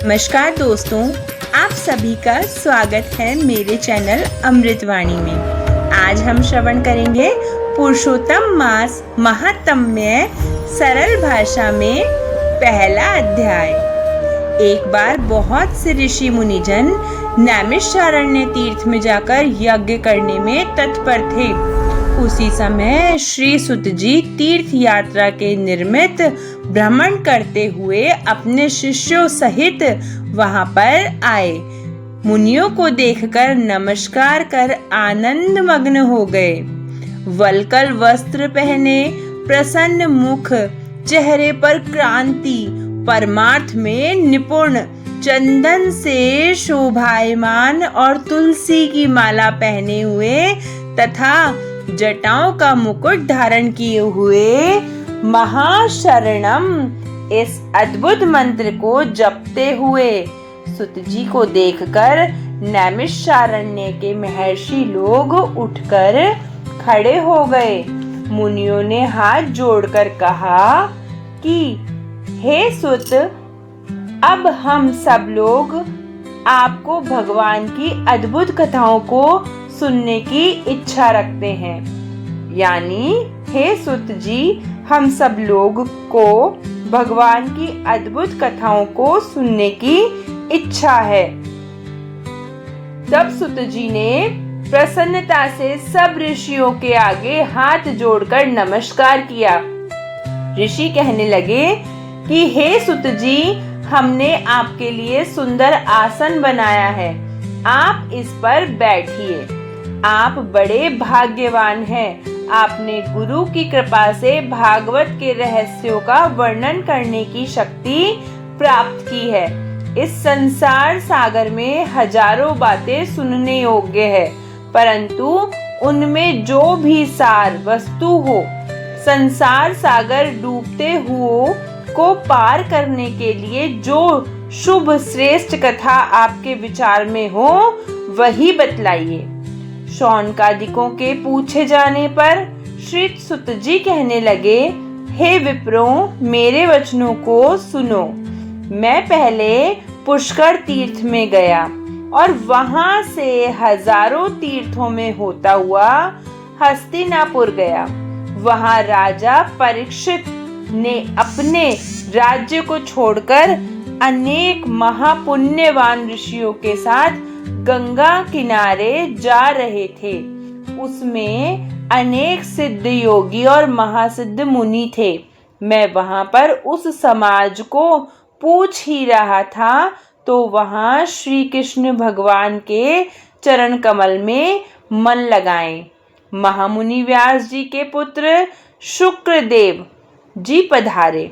नमस्कार दोस्तों, आप सभी का स्वागत है मेरे चैनल अमृतवाणी में। आज हम श्रवण करेंगे पुरुषोत्तम मास महात्म्य सरल भाषा में पहला अध्याय। एक बार बहुत से ऋषि मुनिजन नैमिषारण्य तीर्थ में जाकर यज्ञ करने में तत्पर थे। उसी समय श्री सुत जी तीर्थ यात्रा के निर्मित भ्रमण करते हुए अपने शिष्यों सहित वहां पर आए। मुनियों को देखकर नमस्कार कर आनंद मग्न हो गए। वल्कल वस्त्र पहने, प्रसन्न मुख, चेहरे पर क्रांति, परमार्थ में निपुण, चंदन से शोभायमान और तुलसी की माला पहने हुए तथा जटाओं का मुकुट धारण किए हुए महाशरणम इस अद्भुत मंत्र को जपते हुए सुत जी को देखकर नैमिषारण्य के महर्षि लोग उठकर खड़े हो गए। मुनियों ने हाथ जोड़कर कहा कि हे सुत, अब हम सब लोग आपको भगवान की अद्भुत कथाओं को सुनने की इच्छा रखते हैं। यानी हे सुत जी, हम सब लोग को भगवान की अद्भुत कथाओं को सुनने की इच्छा है। तब सुत जी ने प्रसन्नता से सब ऋषियों के आगे हाथ जोड़कर नमस्कार किया। ऋषि कहने लगे कि हे सुत जी, हमने आपके लिए सुंदर आसन बनाया है, आप इस पर बैठिए। आप बड़े भाग्यवान हैं। आपने गुरु की कृपा से भागवत के रहस्यों का वर्णन करने की शक्ति प्राप्त की है। इस संसार सागर में हजारों बातें सुनने योग्य है, परंतु उनमें जो भी सार वस्तु हो, संसार सागर डूबते हुओं को पार करने के लिए जो शुभ श्रेष्ठ कथा आपके विचार में हो, वही बतलाइए। शौनकादिकों के पूछे जाने पर श्री सुत जी कहने लगे, हे विप्रों, मेरे वचनों को सुनो। मैं पहले पुष्कर तीर्थ में गया और वहां से हजारों तीर्थों में होता हुआ हस्तिनापुर गया। वहां राजा परीक्षित ने अपने राज्य को छोड़कर अनेक महापुण्यवान ऋषियों के साथ गंगा किनारे जा रहे थे। उसमें अनेक सिद्ध योगी और महासिद्ध मुनि थे। मैं वहां पर उस समाज को पूछ ही रहा था तो वहां श्री कृष्ण भगवान के चरण कमल में मन लगाए महामुनि व्यास जी के पुत्र शुक्रदेव जी पधारे,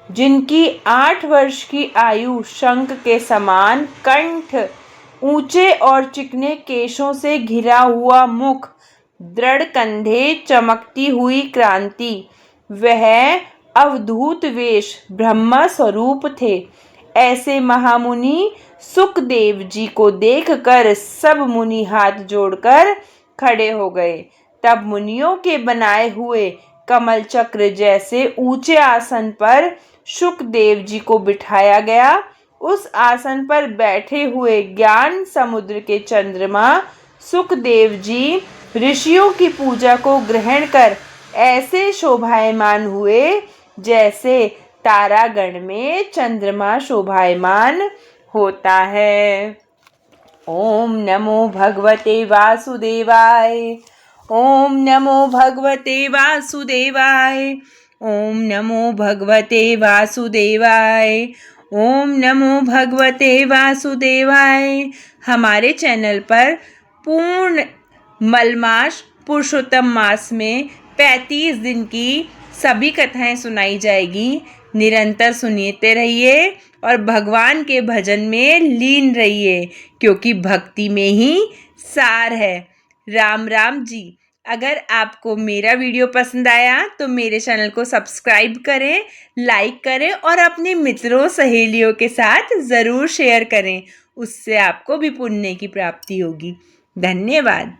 जिनकी 8 वर्ष की आयु, शंख के समान कंठ, ऊंचे और चिकने केशों से घिरा हुआ मुख, दृढ़ कंधे, चमकती हुई क्रांति, वह अवधूत वेश, ब्रह्म स्वरूप थे। ऐसे महामुनि सुखदेव जी को देखकर सब मुनि हाथ जोड़कर खड़े हो गए। तब मुनियों के बनाए हुए कमल चक्र जैसे ऊंचे आसन पर सुखदेव जी को बिठाया गया। उस आसन पर बैठे हुए ज्ञान समुद्र के चंद्रमा सुखदेव जी ऋषियों की पूजा को ग्रहण कर ऐसे शोभायमान हुए जैसे तारागण में चंद्रमा शोभायमान होता है। ओम नमो भगवते वासुदेवाय। ओम नमो भगवते वासुदेवाय। ओम नमो भगवते वासुदेवाय। ओम नमो भगवते वासुदेवाय। हमारे चैनल पर पूर्ण मलमास पुरुषोत्तम मास में 35 दिन की सभी कथाएं सुनाई जाएगी। निरंतर सुनते रहिए और भगवान के भजन में लीन रहिए, क्योंकि भक्ति में ही सार है। राम राम जी। अगर आपको मेरा वीडियो पसंद आया तो मेरे चैनल को सब्सक्राइब करें, लाइक करें और अपने मित्रों सहेलियों के साथ ज़रूर शेयर करें। उससे आपको भी पुण्य की प्राप्ति होगी। धन्यवाद।